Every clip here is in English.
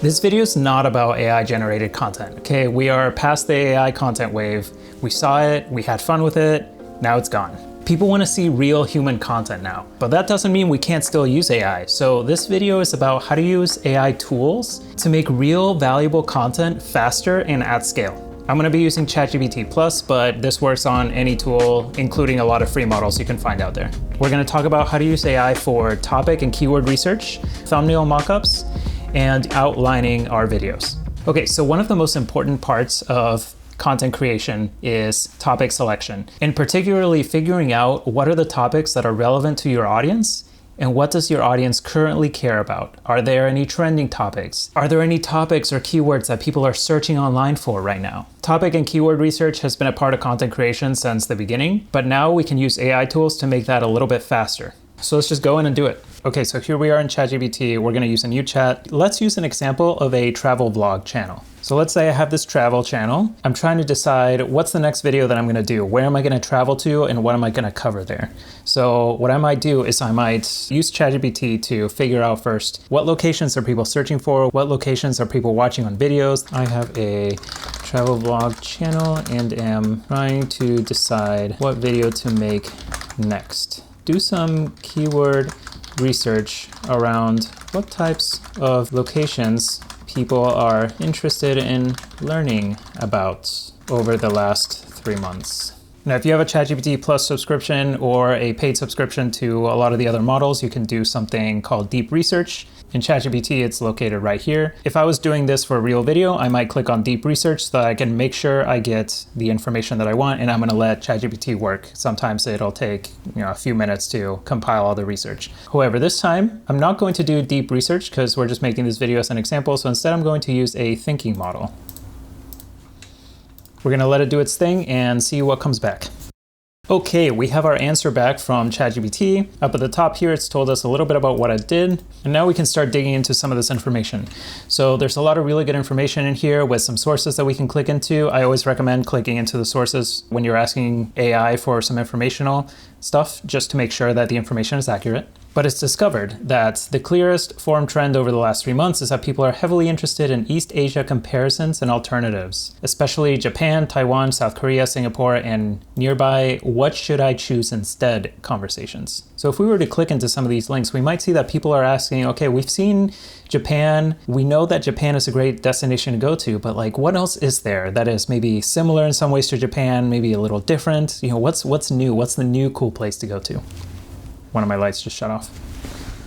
This video is not about AI generated content, okay? We are past the AI content wave. We saw it, we had fun with it, now it's gone. People want to see real human content now, but that doesn't mean we can't still use AI. So this video is about how to use AI tools to make real valuable content faster and at scale. I'm going to be using ChatGPT Plus, but this works on any tool, including a lot of free models you can find out there. We're going to talk about how to use AI for topic and keyword research, thumbnail mockups, and outlining our videos. Okay, so one of the most important parts of content creation is topic selection, and particularly figuring out what are the topics that are relevant to your audience and what does your audience currently care about? Are there any trending topics? Are there any topics or keywords that people are searching online for right now? Topic and keyword research has been a part of content creation since the beginning, but now we can use AI tools to make that a little bit faster. So let's just go in and do it. Okay, so here we are in ChatGPT. We're gonna use a new chat. Let's use an example of a travel vlog channel. So let's say I have this travel channel. I'm trying to decide what's the next video that I'm gonna do. Where am I gonna travel to and what am I gonna cover there? So what I might do is I might use ChatGPT to figure out first, what locations are people searching for? What locations are people watching on videos? I have a travel vlog channel and am trying to decide what video to make next. Do some keyword research around what types of locations people are interested in learning about over the last 3 months. Now, if you have a ChatGPT Plus subscription or a paid subscription to a lot of the other models, you can do something called deep research. In ChatGPT, it's located right here. If I was doing this for a real video, I might click on deep research so that I can make sure I get the information that I want, and I'm gonna let ChatGPT work. Sometimes it'll take a few minutes to compile all the research. However, this time, I'm not going to do deep research because we're just making this video as an example, so instead I'm going to use a thinking model. We're gonna let it do its thing and see what comes back. Okay, we have our answer back from ChatGPT. Up at the top here, it's told us a little bit about what it did, and now we can start digging into some of this information. So there's a lot of really good information in here with some sources that we can click into. I always recommend clicking into the sources when you're asking AI for some informational stuff, just to make sure that the information is accurate. But it's discovered that the clearest form trend over the last 3 months is that people are heavily interested in East Asia comparisons and alternatives, especially Japan, Taiwan, South Korea, Singapore, and nearby what should I choose instead conversations. So if we were to click into some of these links, we might see that people are asking, okay, we've seen Japan. We know that Japan is a great destination to go to, but like, what else is there that is maybe similar in some ways to Japan, maybe a little different? What's new? What's the new cool place to go to? One of my lights just shut off.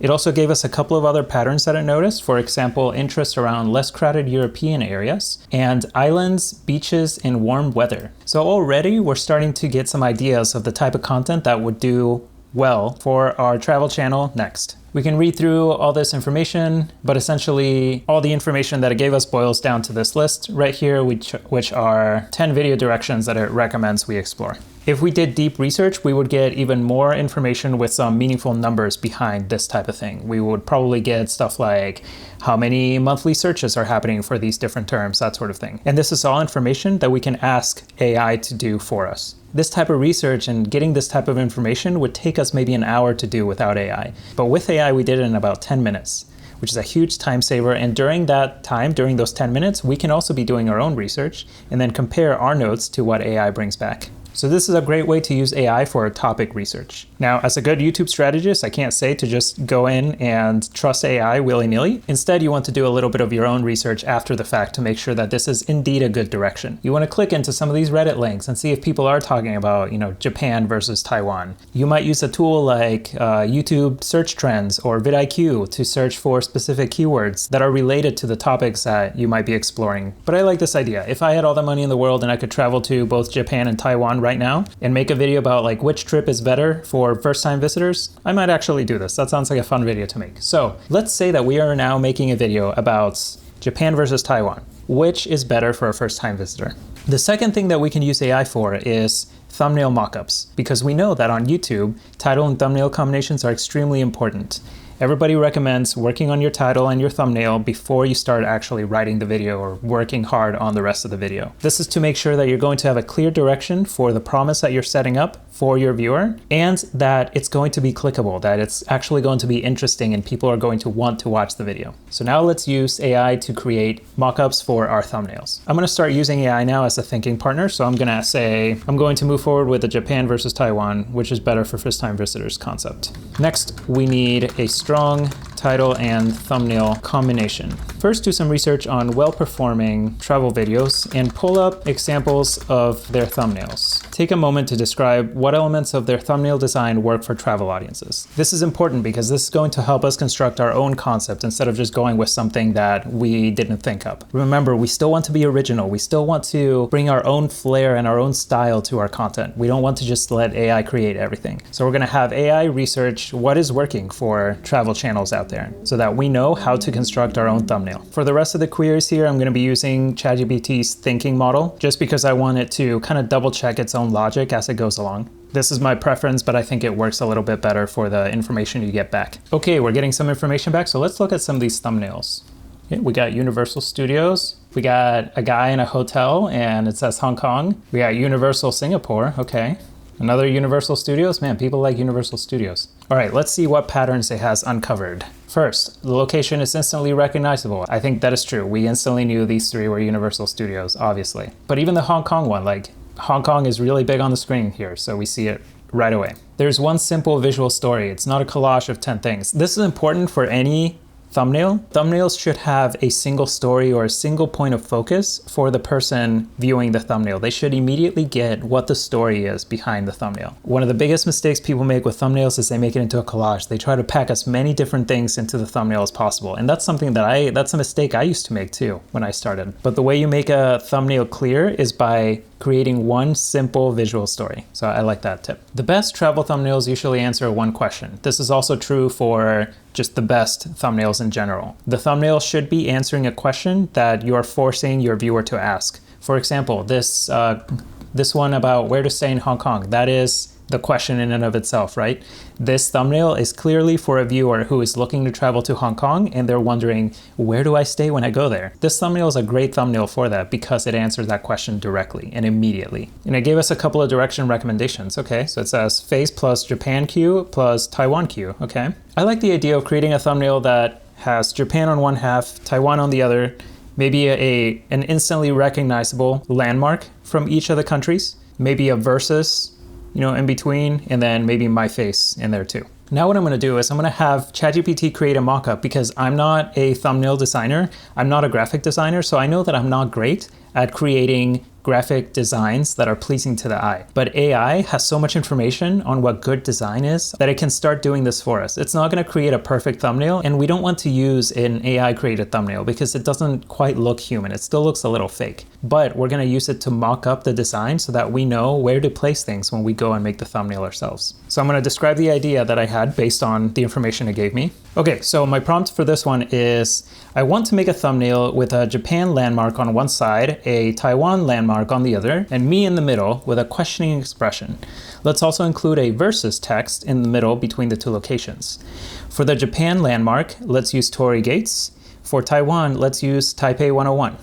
It also gave us a couple of other patterns that it noticed. For example, interest around less crowded European areas and islands, beaches, and warm weather. So already we're starting to get some ideas of the type of content that would do well for our travel channel next. We can read through all this information, but essentially all the information that it gave us boils down to this list right here, which are 10 video directions that it recommends we explore. If we did deep research, we would get even more information with some meaningful numbers behind this type of thing. We would probably get stuff like how many monthly searches are happening for these different terms, that sort of thing. And this is all information that we can ask AI to do for us. This type of research and getting this type of information would take us maybe an hour to do without AI. But with AI, we did it in about 10 minutes, which is a huge time saver. And during that time, during those 10 minutes, we can also be doing our own research and then compare our notes to what AI brings back. So this is a great way to use AI for topic research. Now, as a good YouTube strategist, I can't say to just go in and trust AI willy-nilly. Instead, you want to do a little bit of your own research after the fact to make sure that this is indeed a good direction. You want to click into some of these Reddit links and see if people are talking about, Japan versus Taiwan. You might use a tool like YouTube search trends or vidIQ to search for specific keywords that are related to the topics that you might be exploring. But I like this idea. If I had all the money in the world and I could travel to both Japan and Taiwan right now and make a video about like which trip is better for first-time visitors, I might actually do this. That sounds like a fun video to make. So let's say that we are now making a video about Japan versus Taiwan. Which is better for a first-time visitor? The second thing that we can use AI for is thumbnail mockups, because we know that on YouTube, title and thumbnail combinations are extremely important. Everybody recommends working on your title and your thumbnail before you start actually writing the video or working hard on the rest of the video. This is to make sure that you're going to have a clear direction for the promise that you're setting up for your viewer, and that it's going to be clickable, that it's actually going to be interesting and people are going to want to watch the video. So now let's use AI to create mockups for our thumbnails. I'm going to start using AI now as a thinking partner. So I'm going to say, I'm going to move forward with the Japan versus Taiwan, which is better for first-time visitors concept. Next, we need a strong title and thumbnail combination. First, do some research on well-performing travel videos and pull up examples of their thumbnails. Take a moment to describe what elements of their thumbnail design work for travel audiences. This is important because this is going to help us construct our own concept instead of just going with something that we didn't think up. Remember, we still want to be original. We still want to bring our own flair and our own style to our content. We don't want to just let AI create everything. So we're going to have AI research what is working for travel channels out there so that we know how to construct our own thumbnail. For the rest of the queries here, I'm going to be using ChatGPT's thinking model just because I want it to kind of double check its own logic as it goes along. This is my preference, but I think it works a little bit better for the information you get back. Okay, we're getting some information back, so let's look at some of these thumbnails. Okay, we got Universal Studios. We got a guy in a hotel and it says Hong Kong. We got Universal Singapore, okay. Another Universal Studios? Man, people like Universal Studios. All right, let's see what patterns it has uncovered. First, the location is instantly recognizable. I think that is true. We instantly knew these three were Universal Studios, obviously. But even the Hong Kong one, like Hong Kong is really big on the screen here, so we see it right away. There's one simple visual story. It's not a collage of 10 things. This is important for any thumbnail. Thumbnails should have a single story or a single point of focus for the person viewing the thumbnail. They should immediately get what the story is behind the thumbnail. One of the biggest mistakes people make with thumbnails is they make it into a collage. They try to pack as many different things into the thumbnail as possible. And that's something that's a mistake I used to make too when I started. But the way you make a thumbnail clear is by creating one simple visual story. So I like that tip. The best travel thumbnails usually answer one question. This is also true for just the best thumbnails in general. The thumbnail should be answering a question that you're forcing your viewer to ask. For example, this one about where to stay in Hong Kong, that is the question in and of itself, right? This thumbnail is clearly for a viewer who is looking to travel to Hong Kong and they're wondering, where do I stay when I go there? This thumbnail is a great thumbnail for that because it answers that question directly and immediately. And it gave us a couple of direction recommendations. Okay, so it says face plus Japan queue plus Taiwan queue. Okay, I like the idea of creating a thumbnail that has Japan on one half, Taiwan on the other, maybe an instantly recognizable landmark from each of the countries, maybe a versus, in between, and then maybe my face in there too. Now what I'm going to do is I'm going to have ChatGPT create a mockup because I'm not a thumbnail designer. I'm not a graphic designer, so I know that I'm not great at creating graphic designs that are pleasing to the eye. But AI has so much information on what good design is that it can start doing this for us. It's not going to create a perfect thumbnail, and we don't want to use an AI created thumbnail because it doesn't quite look human. It still looks a little fake. But we're going to use it to mock up the design so that we know where to place things when we go and make the thumbnail ourselves. So I'm going to describe the idea that I had based on the information it gave me. Okay, so my prompt for this one is, I want to make a thumbnail with a Japan landmark on one side, a Taiwan landmark on the other, and me in the middle with a questioning expression. Let's also include a versus text in the middle between the two locations. For the Japan landmark, let's use Torii Gates. For Taiwan, let's use Taipei 101.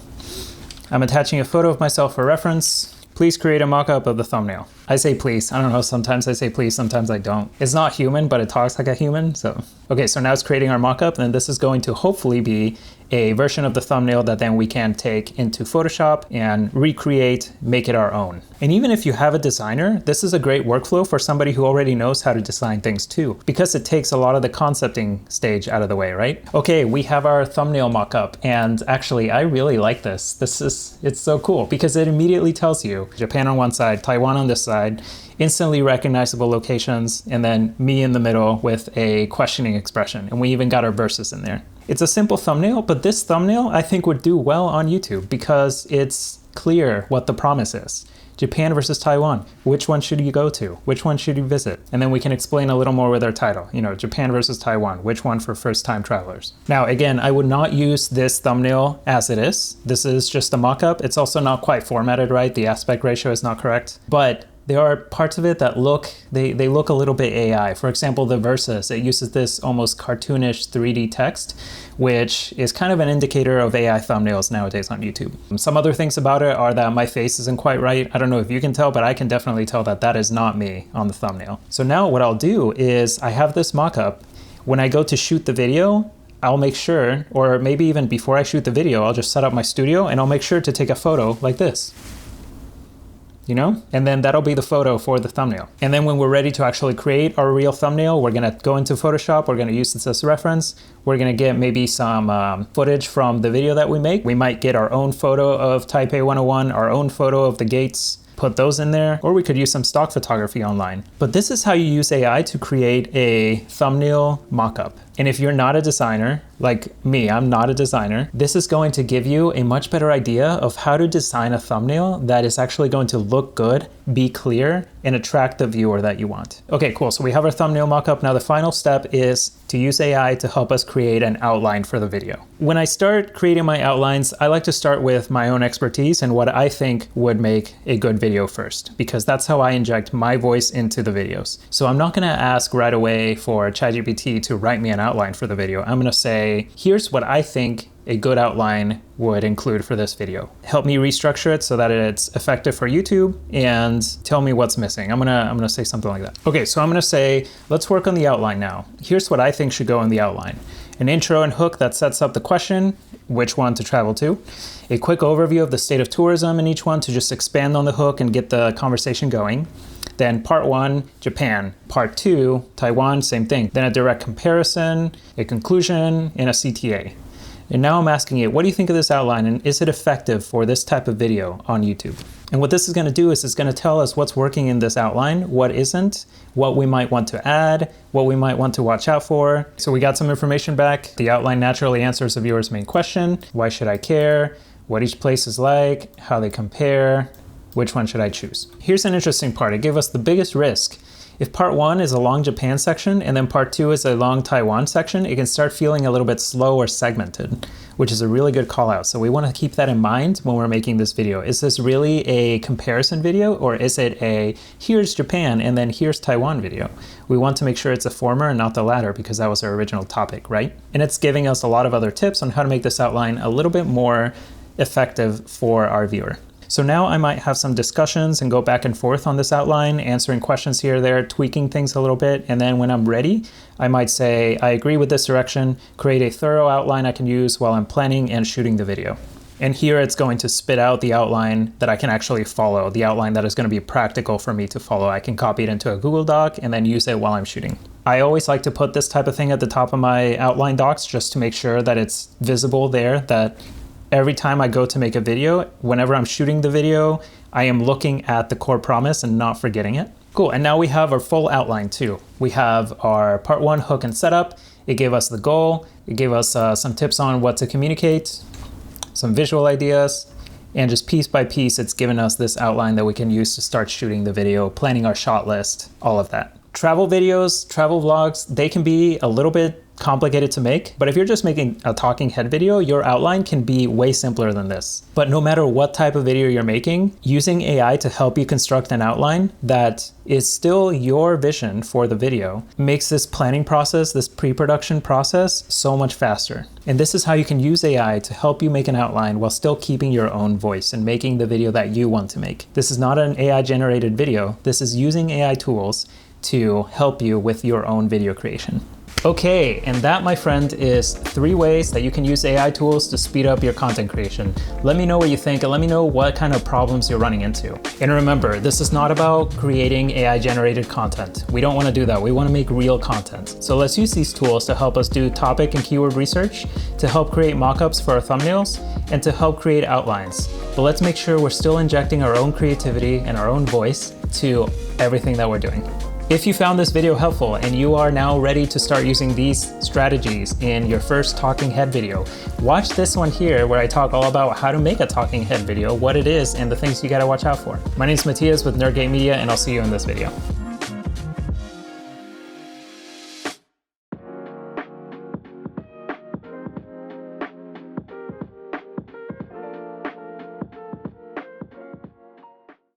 I'm attaching a photo of myself for reference. Please create a mock-up of the thumbnail. I say please. I don't know, sometimes I say please, sometimes I don't. It's not human, but it talks like a human, so. Okay, so now it's creating our mock-up, and this is going to hopefully be a version of the thumbnail that then we can take into Photoshop and recreate, make it our own. And even if you have a designer, this is a great workflow for somebody who already knows how to design things too, because it takes a lot of the concepting stage out of the way, right? Okay, we have our thumbnail mock-up, and actually I really like this. It's so cool because it immediately tells you Japan on one side, Taiwan on this side, instantly recognizable locations, and then me in the middle with a questioning expression. And we even got our verses in there. It's a simple thumbnail, but this thumbnail I think would do well on YouTube because it's clear what the promise is. Japan versus Taiwan. Which one should you go to? Which one should you visit? And then we can explain a little more with our title. Japan versus Taiwan. Which one for first-time travelers? Now, again, I would not use this thumbnail as it is. This is just a mock-up. It's also not quite formatted right. The aspect ratio is not correct. But there are parts of it that they look a little bit AI. For example, the verses, it uses this almost cartoonish 3D text, which is kind of an indicator of AI thumbnails nowadays on YouTube. Some other things about it are that my face isn't quite right. I don't know if you can tell, but I can definitely tell that that is not me on the thumbnail. So now what I'll do is I have this mock-up. When I go to shoot the video, I'll make sure, or maybe even before I shoot the video, I'll just set up my studio and I'll make sure to take a photo like this. You know? And then that'll be the photo for the thumbnail. And then when we're ready to actually create our real thumbnail, we're gonna go into Photoshop, we're gonna use this as a reference, we're gonna get maybe some footage from the video that we make. We might get our own photo of Taipei 101, our own photo of the gates, put those in there, or we could use some stock photography online. But this is how you use AI to create a thumbnail mockup. And if you're not a designer, like me, I'm not a designer, this is going to give you a much better idea of how to design a thumbnail that is actually going to look good, be clear, and attract the viewer that you want. Okay, cool. So we have our thumbnail mockup. Now the final step is to use AI to help us create an outline for the video. When I start creating my outlines, I like to start with my own expertise and what I think would make a good video first, because that's how I inject my voice into the videos. So I'm not gonna ask right away for ChatGPT to write me an outline for the video. I'm gonna say, here's what I think a good outline would include for this video. Help me restructure it so that it's effective for YouTube and tell me what's missing. I'm gonna say something like that. Okay, so I'm gonna say, let's work on the outline now. Here's what I think should go in the outline. An intro and hook that sets up the question, which one to travel to. A quick overview of the state of tourism in each one to just expand on the hook and get the conversation going. Then part 1, Japan. Part 2, Taiwan, same thing. Then a direct comparison, a conclusion, and a CTA. And now I'm asking it, what do you think of this outline and is it effective for this type of video on YouTube? And what this is gonna do is it's gonna tell us what's working in this outline, what isn't, what we might want to add, what we might want to watch out for. So we got some information back. The outline naturally answers the viewer's main question. Why should I care? What each place is like, how they compare, which one should I choose? Here's an interesting part. It gave us the biggest risk. If part 1 is a long Japan section and then part 2 is a long Taiwan section, it can start feeling a little bit slow or segmented, which is a really good call out. So we want to keep that in mind when we're making this video. Is this really a comparison video or is it a here's Japan and then here's Taiwan video? We want to make sure it's the former and not the latter because that was our original topic, right? And it's giving us a lot of other tips on how to make this outline a little bit more effective for our viewer. So now I might have some discussions and go back and forth on this outline, answering questions here or there, tweaking things a little bit. And then when I'm ready, I might say, I agree with this direction, create a thorough outline I can use while I'm planning and shooting the video. And here it's going to spit out the outline that I can actually follow, the outline that is going to be practical for me to follow. I can copy it into a Google Doc and then use it while I'm shooting. I always like to put this type of thing at the top of my outline docs just to make sure that it's visible there, that every time I go to make a video, whenever I'm shooting the video, I am looking at the core promise and not forgetting it. Cool, and now we have our full outline too. We have our part 1 hook and setup. It gave us the goal. It gave us some tips on what to communicate, some visual ideas, and just piece by piece, it's given us this outline that we can use to start shooting the video, planning our shot list, all of that. Travel videos, travel vlogs, they can be a little bit complicated to make, but if you're just making a talking head video, your outline can be way simpler than this. But no matter what type of video you're making, using AI to help you construct an outline that is still your vision for the video makes this planning process, this pre-production process, so much faster. And this is how you can use AI to help you make an outline while still keeping your own voice and making the video that you want to make. This is not an AI generated video. This is using AI tools to help you with your own video creation. Okay, and that, my friend, is 3 ways that you can use AI tools to speed up your content creation. Let me know what you think and let me know what kind of problems you're running into. And remember, this is not about creating AI generated content. We don't want to do that. We want to make real content. So let's use these tools to help us do topic and keyword research, to help create mockups for our thumbnails, and to help create outlines. But let's make sure we're still injecting our own creativity and our own voice to everything that we're doing. If you found this video helpful and you are now ready to start using these strategies in your first talking head video, watch this one here where I talk all about how to make a talking head video, what it is, and the things you gotta watch out for. My name is Matthias with Nerdgate Media, and I'll see you in this video.